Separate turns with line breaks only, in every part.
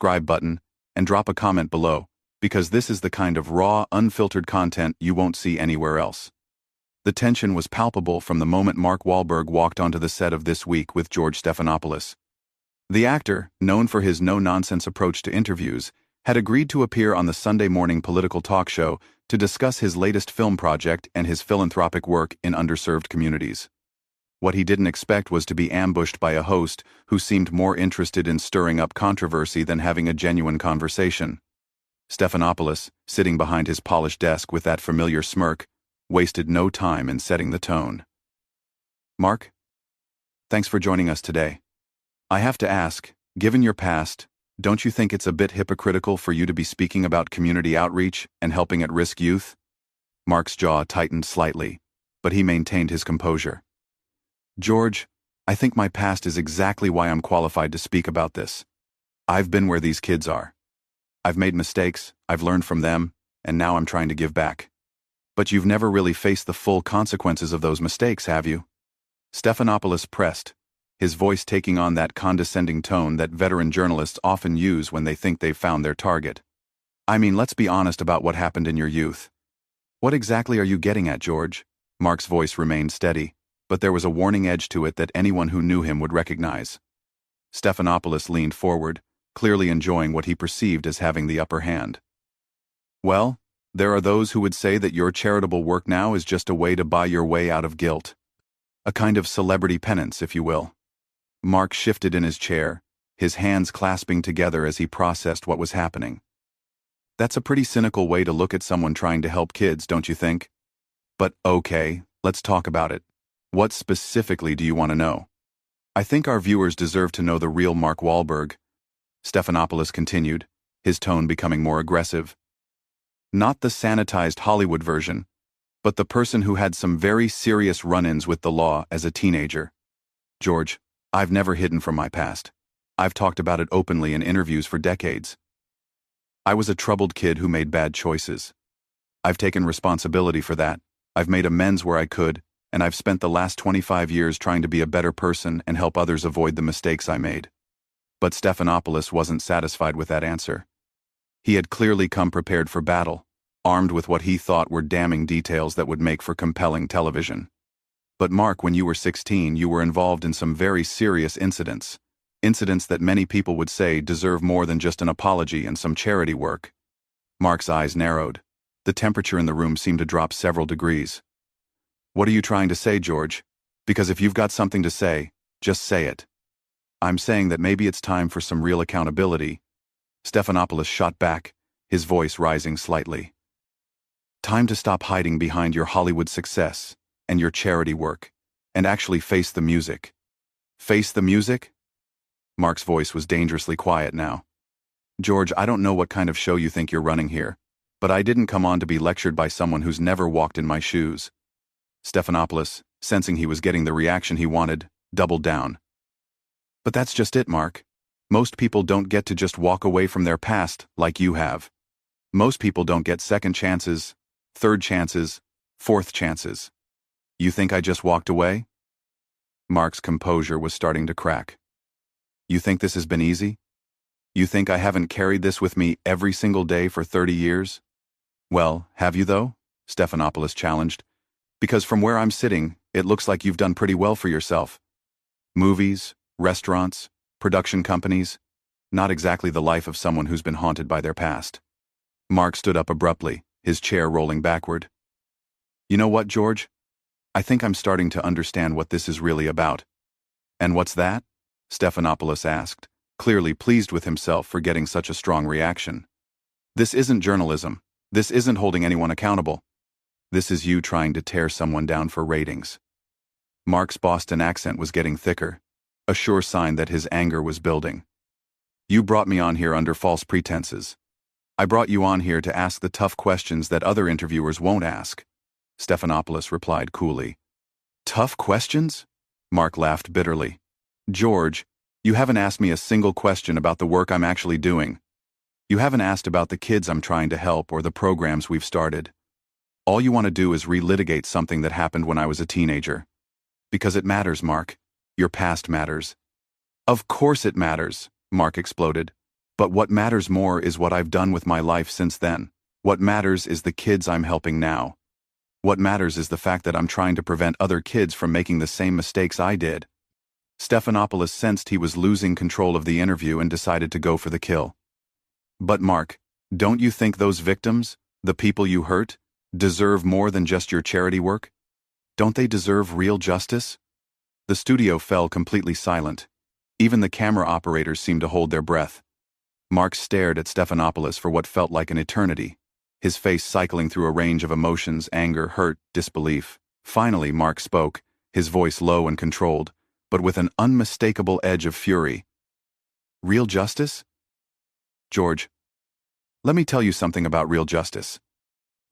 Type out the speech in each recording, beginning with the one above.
subscribe button, and drop a comment below, because this is the kind of raw, unfiltered content you won't see anywhere else. The tension was palpable from the moment Mark Wahlberg walked onto the set of This Week with George Stephanopoulos. The actor, known for his no-nonsense approach to interviews, had agreed to appear on the Sunday morning political talk show to discuss his latest film project and his philanthropic work in underserved communities. What he didn't expect was to be ambushed by a host who seemed more interested in stirring up controversy than having a genuine conversation. Stephanopoulos, sitting behind his polished desk with that familiar smirk, wasted no time in setting the tone. "Mark, thanks for joining us today. I have to ask, given your past, don't you think it's a bit hypocritical for you to be speaking about community outreach and helping at-risk youth?" Mark's jaw tightened slightly, but he maintained his composure. "George, I think my past is exactly why I'm qualified to speak about this. I've been where these kids are. I've made mistakes, I've learned from them, and now I'm trying to give back. But you've never really faced the full consequences of those mistakes, have you?" Stephanopoulos pressed, his voice taking on that condescending tone that veteran journalists often use when they think they've found their target. "I mean, let's be honest about what happened in your youth." "What exactly are you getting at, George?" Mark's voice remained steady, but there was a warning edge to it that anyone who knew him would recognize. Stephanopoulos leaned forward, clearly enjoying what he perceived as having the upper hand. "Well, there are those who would say that your charitable work now is just a way to buy your way out of guilt. A kind of celebrity penance, if you will." Mark shifted in his chair, his hands clasping together as he processed what was happening. "That's a pretty cynical way to look at someone trying to help kids, don't you think? But okay, let's talk about it. What specifically do you want to know?" "I think our viewers deserve to know the real Mark Wahlberg," Stephanopoulos continued, his tone becoming more aggressive. "Not the sanitized Hollywood version, but the person who had some very serious run-ins with the law as a teenager. George, I've never hidden from my past. I've talked about it openly in interviews for decades. I was a troubled kid who made bad choices. I've taken responsibility for that, I've made amends where I could, and I've spent the last 25 years trying to be a better person and help others avoid the mistakes I made." But Stephanopoulos wasn't satisfied with that answer. He had clearly come prepared for battle, armed with what he thought were damning details that would make for compelling television. "But Mark, when you were 16, you were involved in some very serious incidents that many people would say deserve more than just an apology and some charity work." Mark's eyes narrowed. The temperature in the room seemed to drop several degrees. "What are you trying to say, George? Because if you've got something to say, just say it." "I'm saying that maybe it's time for some real accountability." Stephanopoulos shot back, his voice rising slightly. "Time to stop hiding behind your Hollywood success and your charity work, and actually face the music." "Face the music?" Mark's voice was dangerously quiet now. "George, I don't know what kind of show you think you're running here, but I didn't come on to be lectured by someone who's never walked in my shoes." Stephanopoulos, sensing he was getting the reaction he wanted, doubled down. "But that's just it, Mark. Most people don't get to just walk away from their past like you have. Most people don't get second chances, third chances, fourth chances. You think I just walked away?" Mark's composure was starting to crack. "You think this has been easy? You think I haven't carried this with me every single day for 30 years? "Well, have you though?" Stephanopoulos challenged. "Because from where I'm sitting, it looks like you've done pretty well for yourself. Movies, restaurants, production companies, not exactly the life of someone who's been haunted by their past." Mark stood up abruptly, his chair rolling backward. "You know what, George? I think I'm starting to understand what this is really about." "And what's that?" Stephanopoulos asked, clearly pleased with himself for getting such a strong reaction. "This isn't journalism. This isn't holding anyone accountable. This is you trying to tear someone down for ratings." Mark's Boston accent was getting thicker, a sure sign that his anger was building. "You brought me on here under false pretenses. I brought you on here to ask the tough questions that other interviewers won't ask," Stephanopoulos replied coolly. "Tough questions?" Mark laughed bitterly. "George, you haven't asked me a single question about the work I'm actually doing. You haven't asked about the kids I'm trying to help or the programs we've started. All you want to do is relitigate something that happened when I was a teenager. Because it matters, Mark. Your past matters." "Of course it matters," Mark exploded. But what matters more is what I've done with my life since then. What matters is the kids I'm helping now. What matters is the fact that I'm trying to prevent other kids from making the same mistakes I did. Stephanopoulos sensed he was losing control of the interview and decided to go for the kill. But Mark, don't you think those victims, the people you hurt, deserve more than just your charity work? Don't they deserve real justice? The studio fell completely silent. Even the camera operators seemed to hold their breath. Mark stared at Stephanopoulos for what felt like an eternity, his face cycling through a range of emotions: anger, hurt, disbelief. Finally, Mark spoke, his voice low and controlled, but with an unmistakable edge of fury. Real justice? George, let me tell you something about real justice.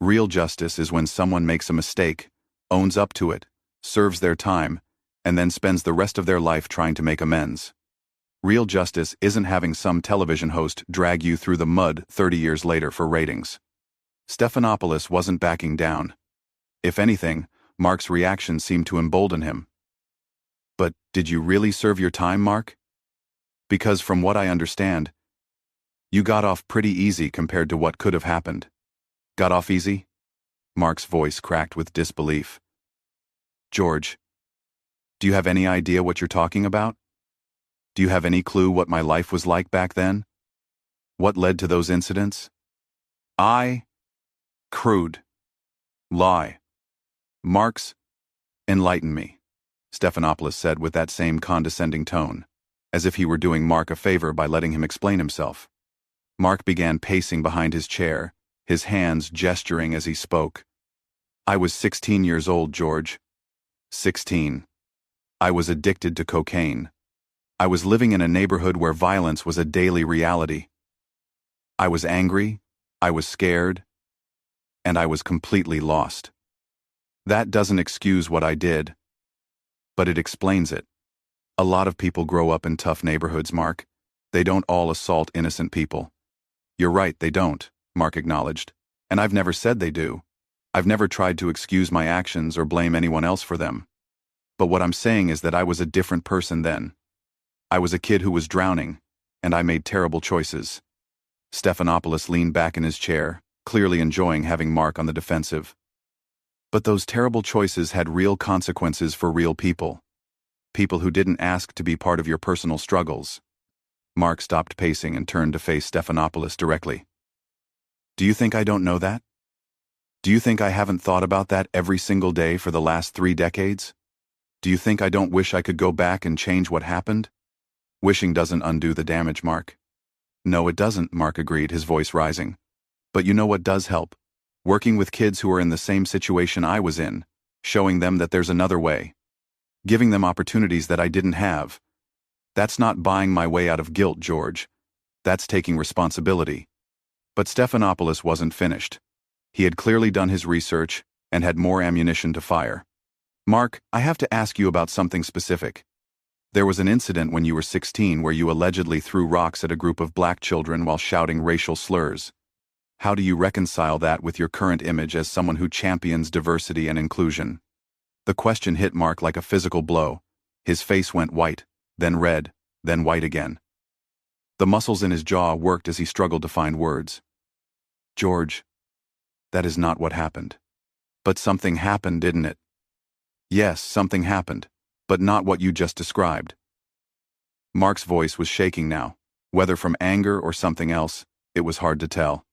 Real justice is when someone makes a mistake, owns up to it, serves their time, and then spends the rest of their life trying to make amends. Real justice isn't having some television host drag you through the mud 30 years later for ratings. Stephanopoulos wasn't backing down. If anything, Mark's reaction seemed to embolden him. But did you really serve your time, Mark? Because from what I understand, you got off pretty easy compared to what could have happened. Got off easy? Mark's voice cracked with disbelief. George, do you have any idea what you're talking about? Do you have any clue what my life was like back then? What led to those incidents? Crude. Lie. Marx, enlighten me, Stephanopoulos said with that same condescending tone, as if he were doing Mark a favor by letting him explain himself. Mark began pacing behind his chair, his hands gesturing as he spoke. I was 16 years old, George. 16. I was addicted to cocaine. I was living in a neighborhood where violence was a daily reality. I was angry, I was scared, and I was completely lost. That doesn't excuse what I did, but it explains it. A lot of people grow up in tough neighborhoods, Mark. They don't all assault innocent people. You're right, they don't, Mark acknowledged. And I've never said they do. I've never tried to excuse my actions or blame anyone else for them. But what I'm saying is that I was a different person then. I was a kid who was drowning, and I made terrible choices. Stephanopoulos leaned back in his chair, clearly enjoying having Mark on the defensive. But those terrible choices had real consequences for real people. People who didn't ask to be part of your personal struggles. Mark stopped pacing and turned to face Stephanopoulos directly. Do you think I don't know that? Do you think I haven't thought about that every single day for the last 3 decades? Do you think I don't wish I could go back and change what happened? Wishing doesn't undo the damage, Mark. No, it doesn't, Mark agreed, his voice rising. But you know what does help? Working with kids who are in the same situation I was in, showing them that there's another way. Giving them opportunities that I didn't have. That's not buying my way out of guilt, George. That's taking responsibility. But Stephanopoulos wasn't finished. He had clearly done his research and had more ammunition to fire. Mark, I have to ask you about something specific. There was an incident when you were 16 where you allegedly threw rocks at a group of black children while shouting racial slurs. How do you reconcile that with your current image as someone who champions diversity and inclusion? The question hit Mark like a physical blow. His face went white, then red, then white again. The muscles in his jaw worked as he struggled to find words. George, that is not what happened. But something happened, didn't it? Yes, something happened, but not what you just described. Mark's voice was shaking now. Whether from anger or something else, it was hard to tell.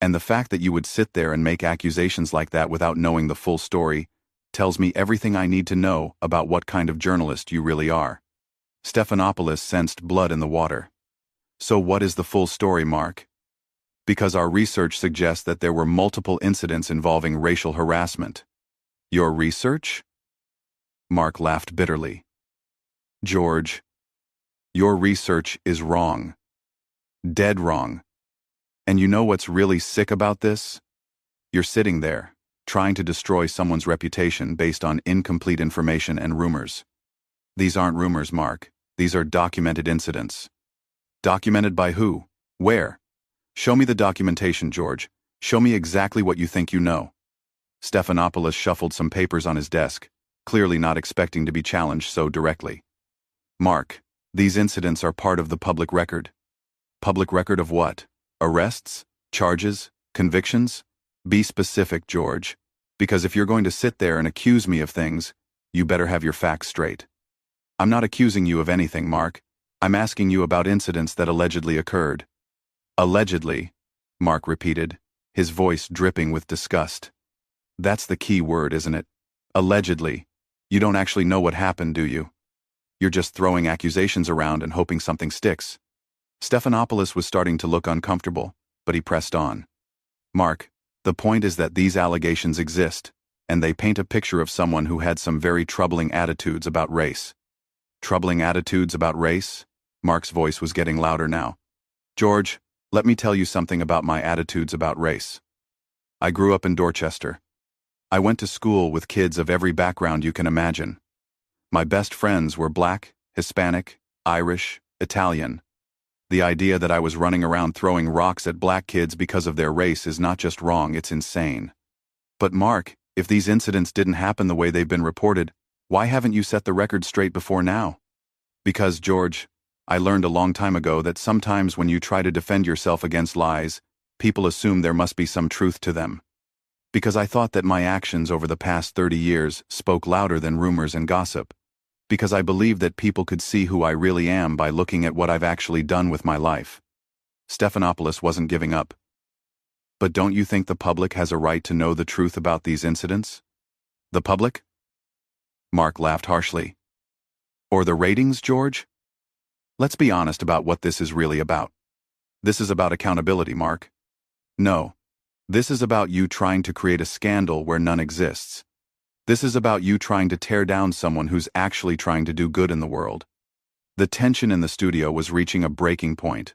And the fact that you would sit there and make accusations like that without knowing the full story tells me everything I need to know about what kind of journalist you really are. Stephanopoulos sensed blood in the water. So what is the full story, Mark? Because our research suggests that there were multiple incidents involving racial harassment. Your research? Mark laughed bitterly. George, your research is wrong. Dead wrong. And you know what's really sick about this? You're sitting there, trying to destroy someone's reputation based on incomplete information and rumors. These aren't rumors, Mark. These are documented incidents. Documented by who? Where? Show me the documentation, George. Show me exactly what you think you know. Stephanopoulos shuffled some papers on his desk, clearly not expecting to be challenged so directly. Mark, these incidents are part of the public record. Public record of what? Arrests? Charges? Convictions? Be specific, George. Because if you're going to sit there and accuse me of things, you better have your facts straight. I'm not accusing you of anything, Mark. I'm asking you about incidents that allegedly occurred. Allegedly, Mark repeated, his voice dripping with disgust. That's the key word, isn't it? Allegedly. You don't actually know what happened, do you? You're just throwing accusations around and hoping something sticks. Stephanopoulos was starting to look uncomfortable, but he pressed on. Mark, the point is that these allegations exist, and they paint a picture of someone who had some very troubling attitudes about race. Troubling attitudes about race? Mark's voice was getting louder now. George, let me tell you something about my attitudes about race. I grew up in Dorchester. I went to school with kids of every background you can imagine. My best friends were Black, Hispanic, Irish, Italian. The idea that I was running around throwing rocks at Black kids because of their race is not just wrong, it's insane. But Mark, if these incidents didn't happen the way they've been reported, why haven't you set the record straight before now? Because, George, I learned a long time ago that sometimes when you try to defend yourself against lies, people assume there must be some truth to them. Because I thought that my actions over the past 30 years spoke louder than rumors and gossip. Because I believed that people could see who I really am by looking at what I've actually done with my life. Stephanopoulos wasn't giving up. But don't you think the public has a right to know the truth about these incidents? The public? Mark laughed harshly. Or the ratings, George? Let's be honest about what this is really about. This is about accountability, Mark. No. This is about you trying to create a scandal where none exists. This is about you trying to tear down someone who's actually trying to do good in the world. The tension in the studio was reaching a breaking point.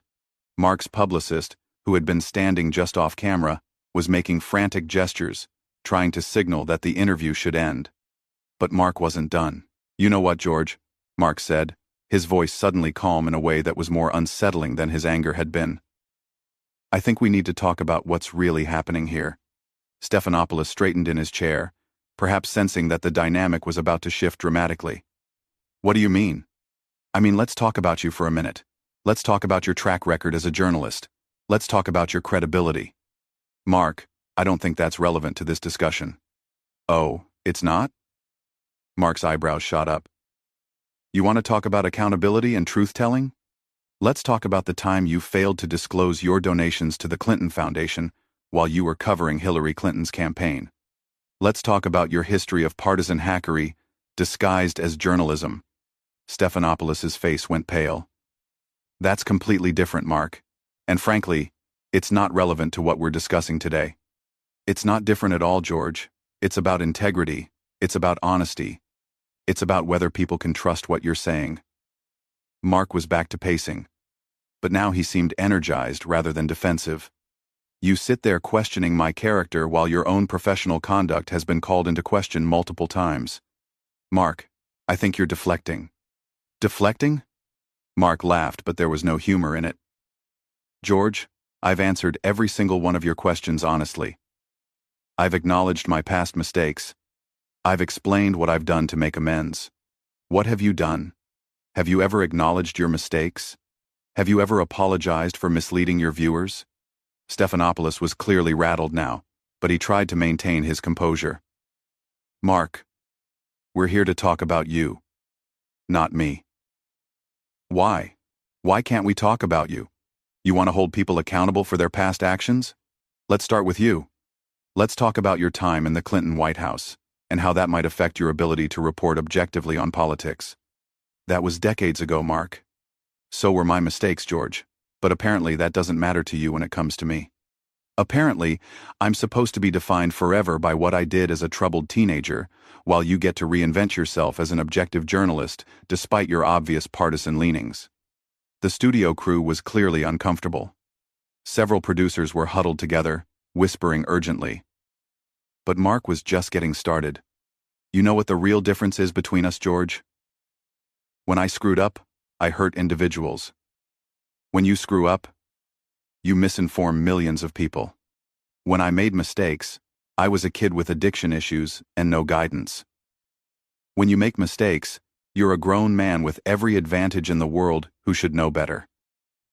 Mark's publicist, who had been standing just off camera, was making frantic gestures, trying to signal that the interview should end. But Mark wasn't done. You know what, George? Mark said, his voice suddenly calm in a way that was more unsettling than his anger had been. I think we need to talk about what's really happening here. Stephanopoulos straightened in his chair, perhaps sensing that the dynamic was about to shift dramatically. What do you mean? I mean, let's talk about you for a minute. Let's talk about your track record as a journalist. Let's talk about your credibility. Mark, I don't think that's relevant to this discussion. Oh, it's not? Mark's eyebrows shot up. You want to talk about accountability and truth-telling? Let's talk about the time you failed to disclose your donations to the Clinton Foundation while you were covering Hillary Clinton's campaign. Let's talk about your history of partisan hackery disguised as journalism. Stephanopoulos' face went pale. That's completely different, Mark. And frankly, it's not relevant to what we're discussing today. It's not different at all, George. It's about integrity. It's about honesty. It's about whether people can trust what you're saying. Mark was back to pacing. But now he seemed energized rather than defensive. You sit there questioning my character while your own professional conduct has been called into question multiple times. Mark, I think you're deflecting. Deflecting? Mark laughed, but there was no humor in it. George, I've answered every single one of your questions honestly. I've acknowledged my past mistakes. I've explained what I've done to make amends. What have you done? Have you ever acknowledged your mistakes? Have you ever apologized for misleading your viewers? Stephanopoulos was clearly rattled now, but he tried to maintain his composure. Mark, we're here to talk about you, not me. Why? Why can't we talk about you? You want to hold people accountable for their past actions? Let's start with you. Let's talk about your time in the Clinton White House, and how that might affect your ability to report objectively on politics. That was decades ago, Mark. So were my mistakes, George, but apparently that doesn't matter to you when it comes to me. Apparently, I'm supposed to be defined forever by what I did as a troubled teenager, while you get to reinvent yourself as an objective journalist despite your obvious partisan leanings. The studio crew was clearly uncomfortable. Several producers were huddled together, whispering urgently. But Mark was just getting started. You know what the real difference is between us, George? When I screwed up, I hurt individuals. When you screw up, you misinform millions of people. When I made mistakes, I was a kid with addiction issues and no guidance. When you make mistakes, you're a grown man with every advantage in the world who should know better.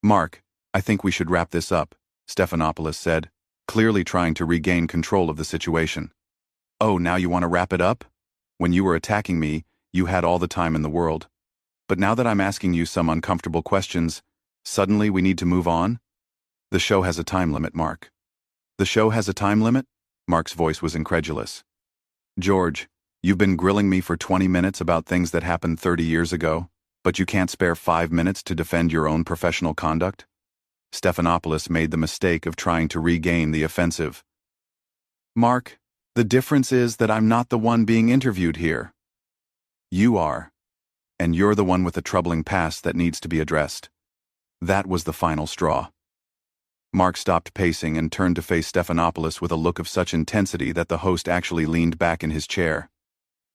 Mark, I think we should wrap this up, Stephanopoulos said, clearly trying to regain control of the situation. Oh, now you want to wrap it up? When you were attacking me, you had all the time in the world. But now that I'm asking you some uncomfortable questions, suddenly we need to move on? The show has a time limit, Mark. The show has a time limit? Mark's voice was incredulous. George, you've been grilling me for 20 minutes about things that happened 30 years ago, but you can't spare 5 minutes to defend your own professional conduct? Stephanopoulos made the mistake of trying to regain the offensive. Mark, the difference is that I'm not the one being interviewed here. You are. And you're the one with a troubling past that needs to be addressed. That was the final straw. Mark stopped pacing and turned to face Stephanopoulos with a look of such intensity that the host actually leaned back in his chair.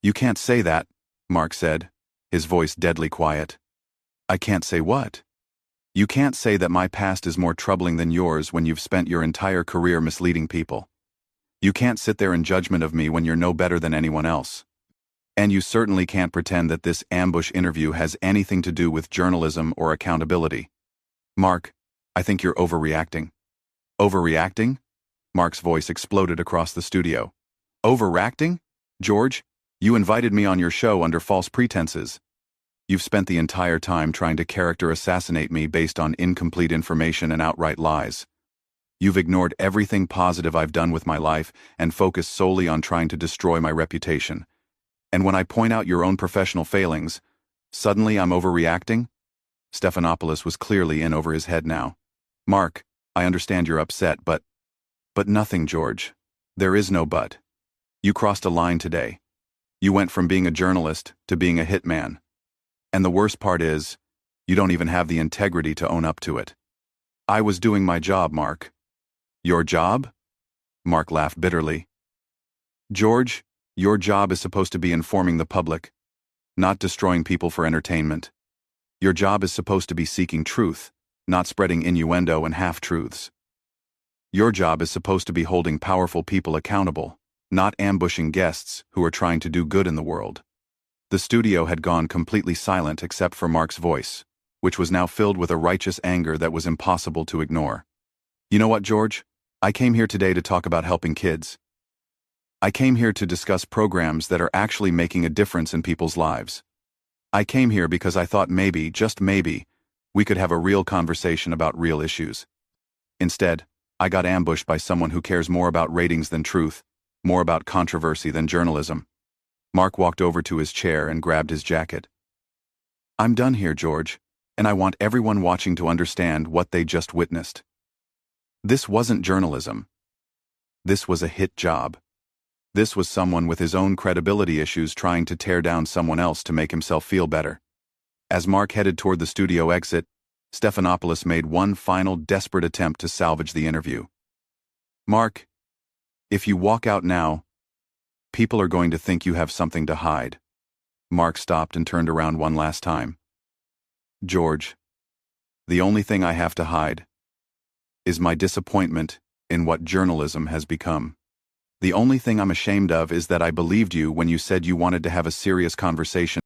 You can't say that, Mark said, his voice deadly quiet. I can't say what? You can't say that my past is more troubling than yours when you've spent your entire career misleading people. You can't sit there in judgment of me when you're no better than anyone else. And you certainly can't pretend that this ambush interview has anything to do with journalism or accountability. Mark, I think you're overreacting. Overreacting? Mark's voice exploded across the studio. Overreacting? George, you invited me on your show under false pretenses. You've spent the entire time trying to character assassinate me based on incomplete information and outright lies. You've ignored everything positive I've done with my life and focused solely on trying to destroy my reputation. And when I point out your own professional failings, suddenly I'm overreacting? Stephanopoulos was clearly in over his head now. Mark, I understand you're upset, but nothing, George. There is no but. You crossed a line today. You went from being a journalist to being a hitman. And the worst part is, you don't even have the integrity to own up to it. I was doing my job, Mark. Your job? Mark laughed bitterly. George, your job is supposed to be informing the public, not destroying people for entertainment. Your job is supposed to be seeking truth, not spreading innuendo and half-truths. Your job is supposed to be holding powerful people accountable, not ambushing guests who are trying to do good in the world. The studio had gone completely silent except for Mark's voice, which was now filled with a righteous anger that was impossible to ignore. You know what, George? I came here today to talk about helping kids. I came here to discuss programs that are actually making a difference in people's lives. I came here because I thought maybe, just maybe, we could have a real conversation about real issues. Instead, I got ambushed by someone who cares more about ratings than truth, more about controversy than journalism. Mark walked over to his chair and grabbed his jacket. I'm done here, George, and I want everyone watching to understand what they just witnessed. This wasn't journalism. This was a hit job. This was someone with his own credibility issues trying to tear down someone else to make himself feel better. As Mark headed toward the studio exit, Stephanopoulos made one final desperate attempt to salvage the interview. Mark, if you walk out now, people are going to think you have something to hide. Mark stopped and turned around one last time. George, the only thing I have to hide is my disappointment in what journalism has become. The only thing I'm ashamed of is that I believed you when you said you wanted to have a serious conversation